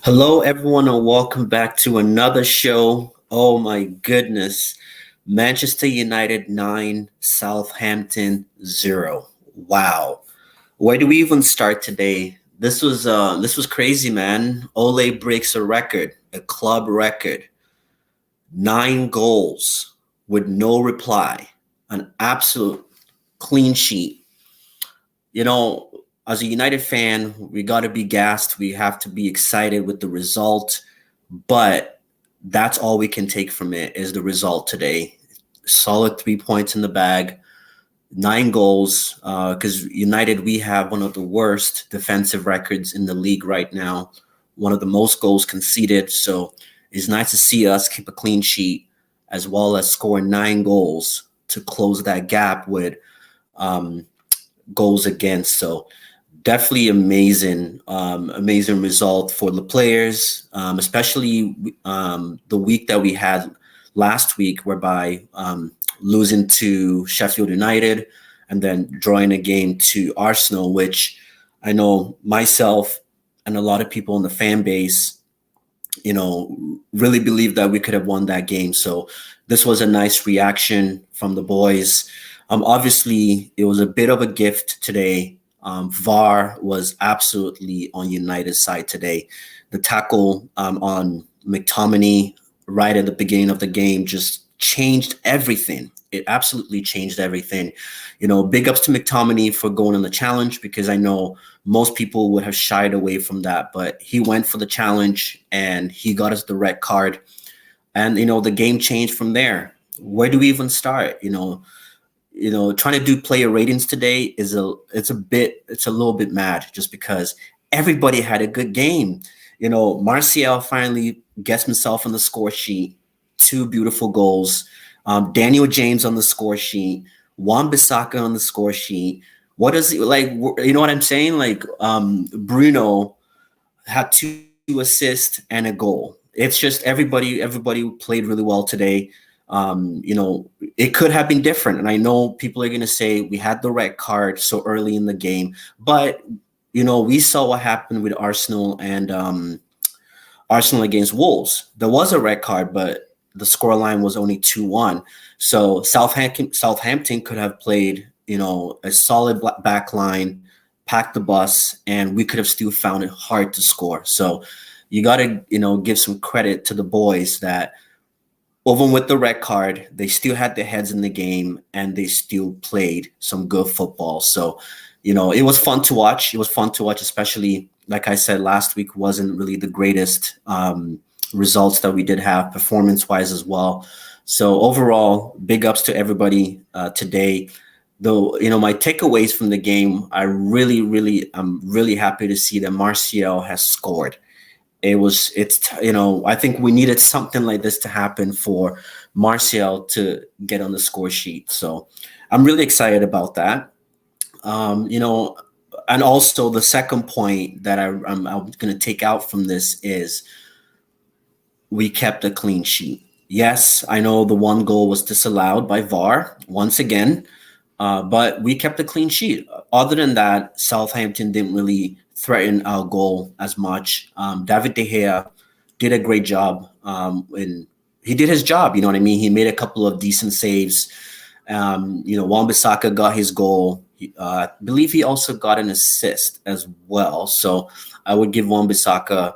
Hello, everyone, and welcome back to another show. Oh my goodness. Manchester United 9, Southampton 0. Wow. Where do we even start today? This was crazy, man. Ole breaks a record, a club record. 9 goals with no reply. An absolute clean sheet. You know, as a United fan, we got to be gassed. We have to be excited with the result, but that's all we can take from it is the result today. Solid 3 points in the bag, 9 goals. Because United, we have one of the worst defensive records in the league right now, one of the most goals conceded. So it's nice to see us keep a clean sheet as well as score 9 goals to close that gap with um, goals against. So definitely amazing result for the players, especially the week that we had last week, whereby losing to Sheffield United and then drawing a game to Arsenal, which I know myself and a lot of people in the fan base, really believe that we could have won that game. So this was a nice reaction from the boys. Obviously, it was a bit of a gift today. VAR was absolutely on United's side today. The tackle on McTominay right at the beginning of the game just changed everything. It absolutely changed everything. Big ups to McTominay for going on the challenge, because I know most people would have shied away from that, but he went for the challenge and he got us the red card. And the game changed from there. Where do we even start? Trying to do player ratings today it's a little bit mad, just because everybody had a good game. Martial finally gets himself on the score sheet, 2 beautiful goals. Daniel James on the score sheet, Wan-Bissaka on the score sheet. What is it like? You know what I'm saying? Like, Bruno had 2 assists and a goal. It's just everybody played really well today. It could have been different. And I know people are going to say we had the red card so early in the game, but, we saw what happened with Arsenal and Arsenal against Wolves. There was a red card, but the scoreline was only 2-1. So Southampton could have played, a solid back line, packed the bus, and we could have still found it hard to score. So you got to, give some credit to the boys that even with the red card, they still had their heads in the game and they still played some good football. So, it was fun to watch. It was fun to watch, especially, like I said, last week wasn't really the greatest results that we did have performance-wise as well. So overall, big ups to everybody today. Though, my takeaways from the game, I'm really happy to see that Martial has scored. I think we needed something like this to happen for Martial to get on the score sheet. So I'm really excited about that. And also the second point that I'm going to take out from this is we kept a clean sheet. Yes, I know the one goal was disallowed by VAR once again, but we kept a clean sheet. Other than that, Southampton didn't really threaten our goal as much. David De Gea did a great job, and he did his job. You know what I mean? He made a couple of decent saves. Wan-Bissaka got his goal. I believe he also got an assist as well. So I would give Wan-Bissaka,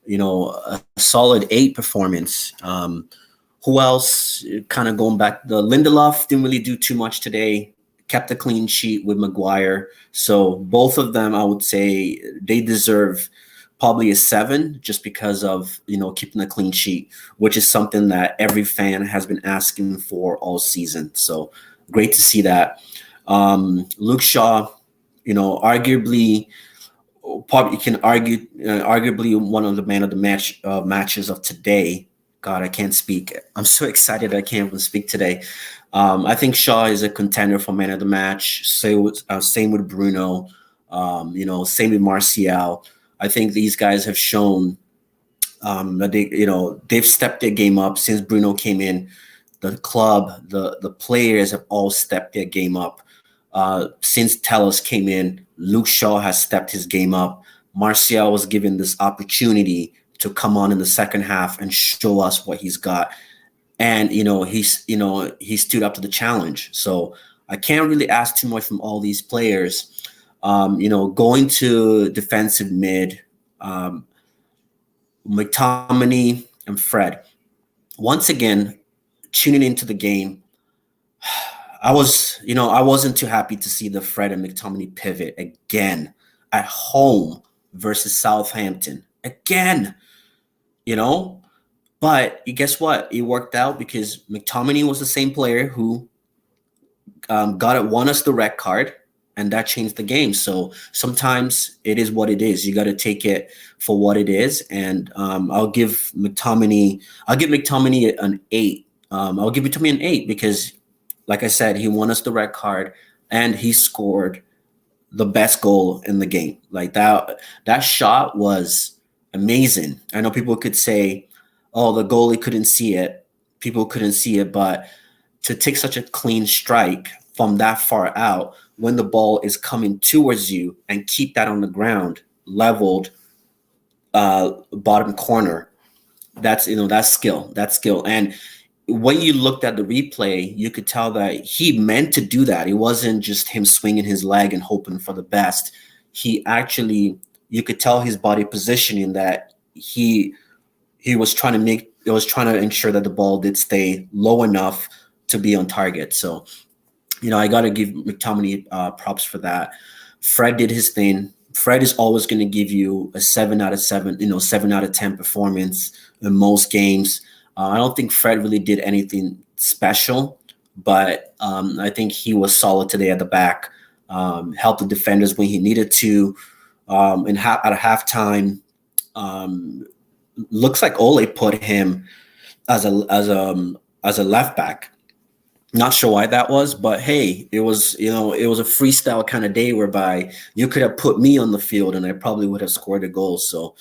a solid 8 performance. Who else? Kind of going back, the Lindelof didn't really do too much today. Kept a clean sheet with Maguire. So both of them, I would say, they deserve probably a 7, just because of keeping a clean sheet, which is something that every fan has been asking for all season. So great to see that. Luke Shaw, arguably, probably can argue, arguably one of the man of the matches of today. God, I can't speak. I'm so excited I can't even speak today. I think Shaw is a contender for man of the match. Same with Bruno. Same with Martial. I think these guys have shown that they've stepped their game up since Bruno came in. The club, the players have all stepped their game up. Since Tellus came in, Luke Shaw has stepped his game up. Martial was given this opportunity to come on in the second half and show us what he's got. And he stood up to the challenge. So I can't really ask too much from all these players. Going to defensive mid, McTominay and Fred. Once again, tuning into the game, I wasn't too happy to see the Fred and McTominay pivot again at home versus Southampton. Again, you know, but guess what? It worked out because McTominay was the same player who won us the red card, and that changed the game. So sometimes it is what it is. You got to take it for what it is. And I'll give McTominay an 8. I'll give McTominay an 8 because, like I said, he won us the red card and he scored the best goal in the game. Like that shot was amazing. I know people could say, "Oh, the goalie couldn't see it." People couldn't see it, but to take such a clean strike from that far out when the ball is coming towards you and keep that on the ground, leveled, bottom corner, that's skill. And when you looked at the replay, you could tell that he meant to do that. It wasn't just him swinging his leg and hoping for the best. He actually, you could tell his body positioning that he was trying to ensure that the ball did stay low enough to be on target. So, I got to give McTominay props for that. Fred did his thing. Fred is always going to give you a 7 out of 7, 7 out of 10 performance in most games. I don't think Fred really did anything special, but I think he was solid today at the back, helped the defenders when he needed to. At halftime, looks like Ole put him as a left back. Not sure why that was, but hey, it was a freestyle kind of day whereby you could have put me on the field and I probably would have scored a goal. So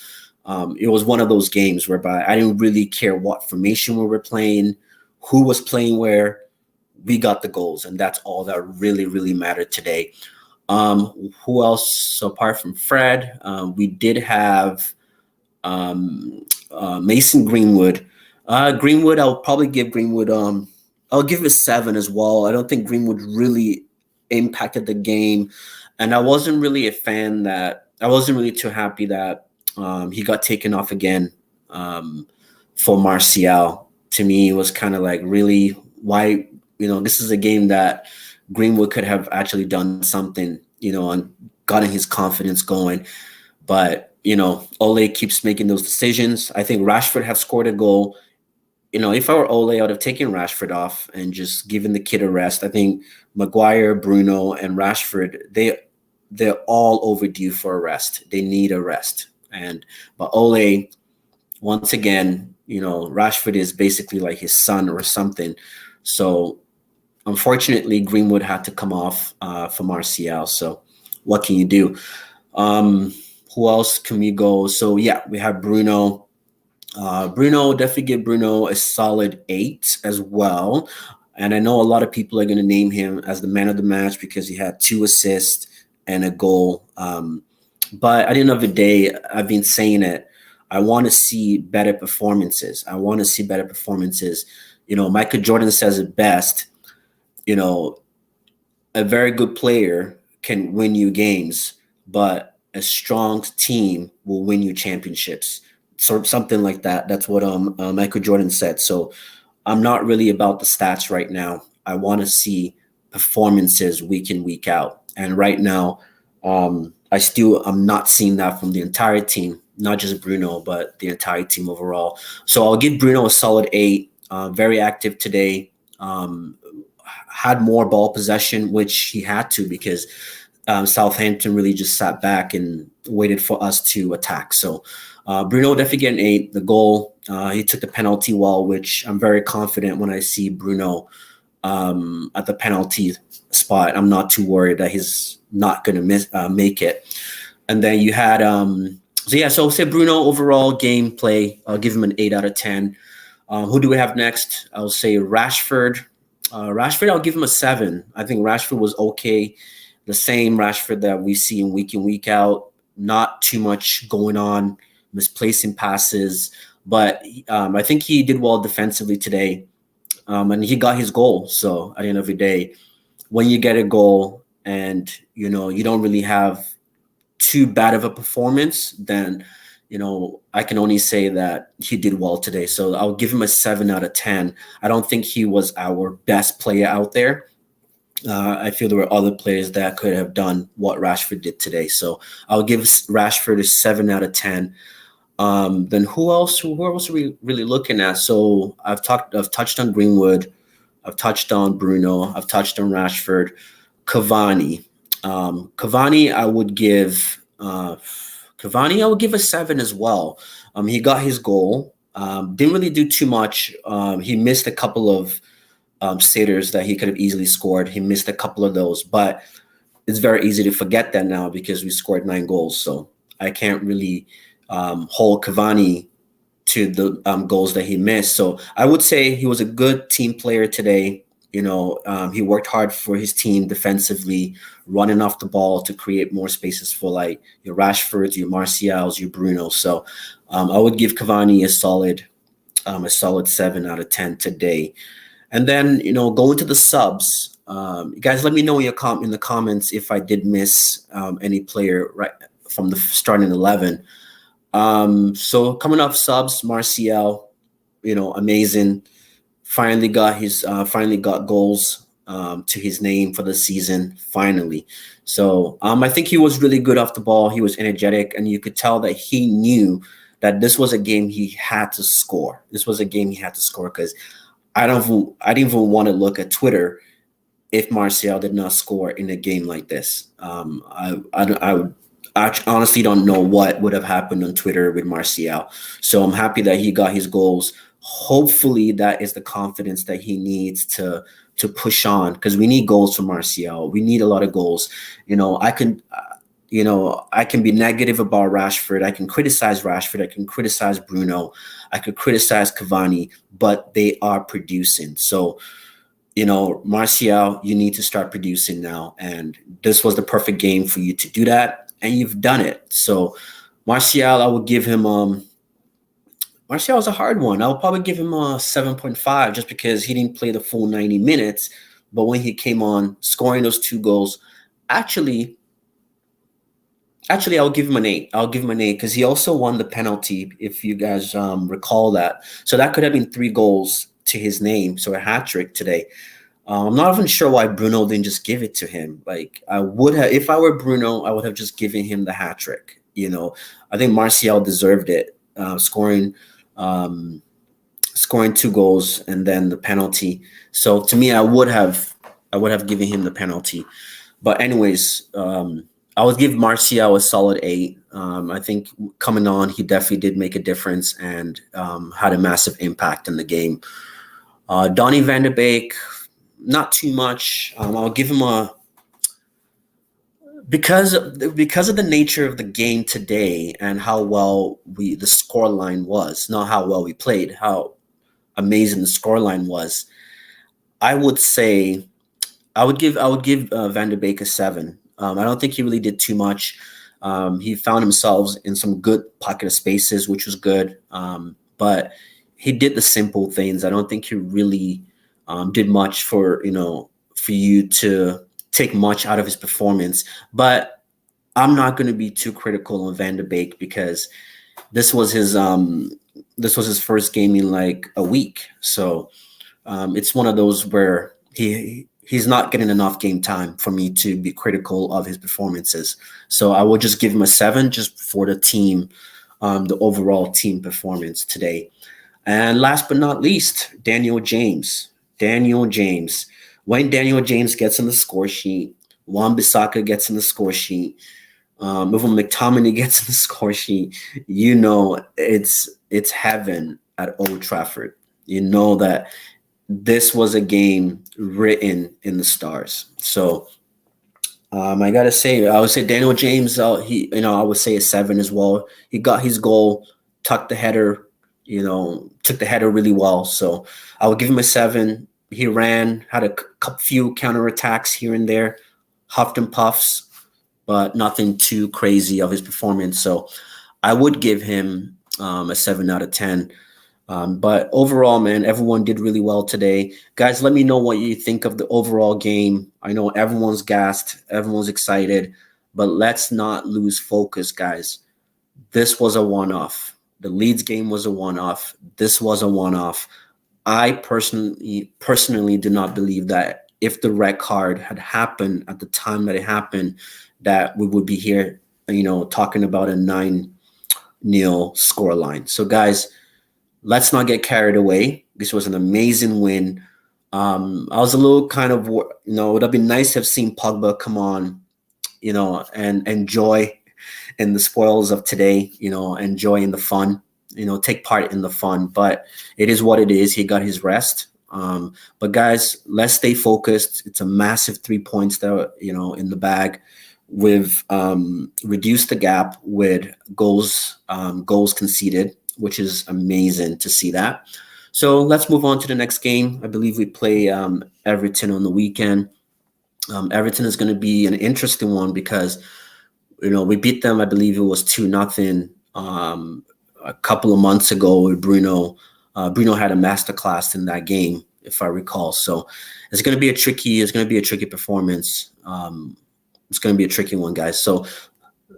it was one of those games whereby I didn't really care what formation we were playing, who was playing where. We got the goals, and that's all that really, really mattered today. Who else apart from Fred? We did have Mason Greenwood. Greenwood, I'll probably give Greenwood. I'll give it a 7 as well. I don't think Greenwood really impacted the game, and I wasn't really too happy that he got taken off again for Martial. To me, it was kind of like, really, why? This is a game that Greenwood could have actually done something, and gotten his confidence going. But, Ole keeps making those decisions. I think Rashford have scored a goal. If I were Ole, I would have taken Rashford off and just given the kid a rest. I think Maguire, Bruno, and Rashford, they're all overdue for a rest. They need a rest. But Ole, once again, Rashford is basically like his son or something. So unfortunately, Greenwood had to come off for Martial. So what can you do? Who else can we go? So yeah, we have Bruno. Definitely give Bruno a solid 8 as well. And I know a lot of people are going to name him as the man of the match because he had 2 assists and a goal. But at the end of the day, I've been saying it. I want to see better performances. Michael Jordan says it best. A very good player can win you games, but a strong team will win you championships. So something like that. That's what Michael Jordan said. So I'm not really about the stats right now. I want to see performances week in, week out. And right now, I'm not seeing that from the entire team, not just Bruno, but the entire team overall. So I'll give Bruno a solid 8. Very active today. Had more ball possession, which he had to because Southampton really just sat back and waited for us to attack. So Bruno definitely get an 8. The goal, he took the penalty well, which I'm very confident when I see Bruno at the penalty spot. I'm not too worried that he's not going to make it. And then you had, so I'll say Bruno overall gameplay, I'll give him an 8 out of 10. Who do we have next? I'll say Rashford. Rashford, I'll give him a 7. I think Rashford was okay. The same Rashford that we see in week out. not too much going on, misplacing passes. But I think he did well defensively today, and he got his goal. So at the end of the day, when you get a goal and you don't really have too bad of a performance, then I can only say that he did well today. So I'll give him a 7 out of 10. I don't think he was our best player out there. I feel there were other players that could have done what Rashford did today. So I'll give Rashford a 7 out of 10. Then who else? Who else are we really looking at? So I've touched on Greenwood, I've touched on Bruno, I've touched on Rashford, Cavani. Cavani, I would give a 7 as well. He got his goal. Didn't really do too much. He missed a couple of sitters that he could have easily scored. He missed a couple of those, but it's very easy to forget that now because we scored 9 goals. So I can't really hold Cavani to the goals that he missed. So I would say he was a good team player today. He worked hard for his team defensively, running off the ball to create more spaces for like your Rashfords, your Martials, your Bruno. So I would give Cavani a solid 7 out of 10 today. And then, going to the subs, guys, let me know in the comments if I did miss any player right from the starting 11. So coming off subs, Martial, amazing. Finally got goals to his name for the season, finally. So I think he was really good off the ball. He was energetic, and you could tell that he knew that this was a game he had to score. This was a game he had to score because I didn't even want to look at Twitter if Martial did not score in a game like this. I honestly don't know what would have happened on Twitter with Martial. So I'm happy that he got his goals. Hopefully that is the confidence that he needs to push on, because we need goals from Martial. We need a lot of goals. I can be negative about Rashford. I can criticize Rashford. I can criticize Bruno. I could criticize Cavani, but they are producing. So, Martial, you need to start producing now. And this was the perfect game for you to do that. And you've done it. So Martial, I would give him Martial is a hard one. I'll probably give him a 7.5 just because he didn't play the full 90 minutes. But when he came on, scoring those 2 goals, actually, I'll give him an 8. I'll give him an 8 because he also won the penalty, if you guys recall that. So that could have been 3 goals to his name, so a hat trick today. I'm not even sure why Bruno didn't just give it to him. Like, I would have, if I were Bruno, I would have just given him the hat trick. I think Martial deserved it, scoring 2 goals and then the penalty. So to me, I would have given him the penalty. But anyways, I would give Martial a solid 8. I think coming on, he definitely did make a difference and had a massive impact in the game. Donny van de Beek, not too much. I'll give him because of the nature of the game today and how well the scoreline was, not how well we played, how amazing the scoreline was. I would say I would give Van de Beek a 7. I don't think he really did too much. He found himself in some good pocket of spaces, which was good. But he did the simple things. I don't think he really did much for you to take much out of his performance. But I'm not going to be too critical on Van de Beek because this was his first game in like a week. So it's one of those where he's not getting enough game time for me to be critical of his performances. So I will just give him a 7 just for the team, the overall team performance today. And last but not least, Daniel James. When Daniel James gets on the score sheet, Wan-Bissaka gets on the score sheet, even McTominay gets on the score sheet, it's heaven at Old Trafford. That this was a game written in the stars. So I gotta say, I would say Daniel James, I would say a 7 as well. He got his goal, took the header really well. So I would give him a 7. He ran, had a few counterattacks here and there, huffed and puffs, but nothing too crazy of his performance. So I would give him a 7 out of 10. But overall, man, everyone did really well today. Guys, let me know what you think of the overall game. I know everyone's gassed, everyone's excited, but let's not lose focus, guys. This was a one-off. The Leeds game was a one-off. This was a one-off. I personally do not believe that if the red card had happened at the time that it happened, that we would be here, talking about a 9-0 scoreline. So, guys, let's not get carried away. This was an amazing win. I was a little kind of, it would have been nice to have seen Pogba come on, and enjoy in the spoils of today, enjoy in the fun, take part in the fun. But it is what it is. He got his rest. But guys, let's stay focused. It's a massive 3 points that, in the bag. We've reduced the gap with goals conceded, which is amazing to see that. So let's move on to the next game. I believe we play Everton on the weekend. Everton is going to be an interesting one because, we beat them. I believe it was 2-0 a couple of months ago with Bruno. Bruno had a masterclass in that game, if I recall. So it's going to be a tricky performance. It's going to be a tricky one, guys. So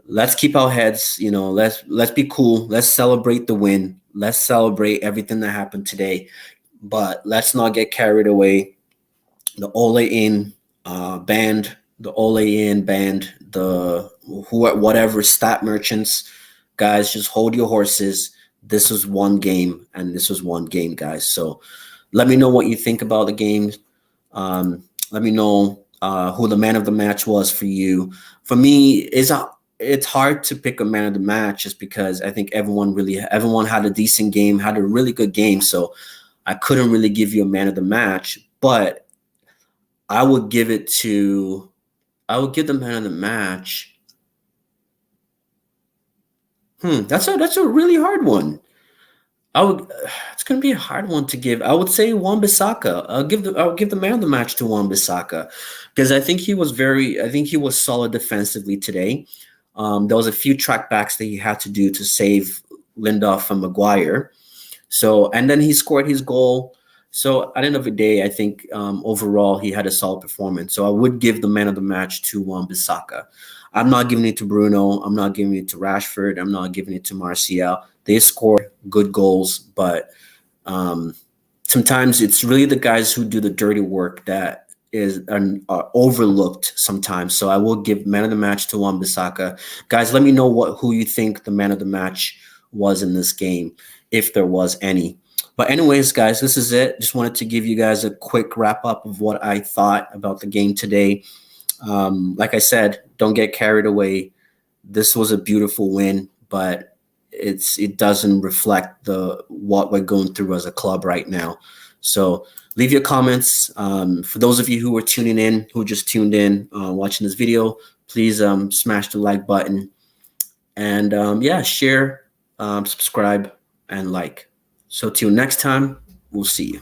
let's keep our heads, let's be cool. Let's celebrate the win. Let's celebrate everything that happened today. But let's not get carried away. The Ole in band, whatever stat merchants, guys, just hold your horses. This was one game, and this was one game, guys. So let me know what you think about the game. Let me know who the man of the match was for you. For me, it's hard to pick a man of the match just because I think everyone had a decent game, had a really good game. So I couldn't really give you a man of the match, but I would give the man of the match. That's a really hard one. It's going to be a hard one to give. I would say Wan-Bissaka. I'll give the man of the match to Wan-Bissaka because I think he was solid defensively today. There was a few trackbacks that he had to do to save Lindelof and Maguire. So, and then he scored his goal. So at the end of the day, I think overall he had a solid performance. So I would give the man of the match to Wan-Bissaka. I'm not giving it to Bruno. I'm not giving it to Rashford. I'm not giving it to Martial. They scored good goals, but sometimes it's really the guys who do the dirty work that are overlooked sometimes. So I will give man of the match to Wan-Bissaka. Guys, let me know who you think the man of the match was in this game, if there was any. But anyways, guys, this is it. Just wanted to give you guys a quick wrap up of what I thought about the game today. Like I said, don't get carried away. This was a beautiful win, but it doesn't reflect what we're going through as a club right now. So leave your comments. For those of you who just tuned in, watching this video, please smash the like button and share, subscribe, and like. So till next time, we'll see you.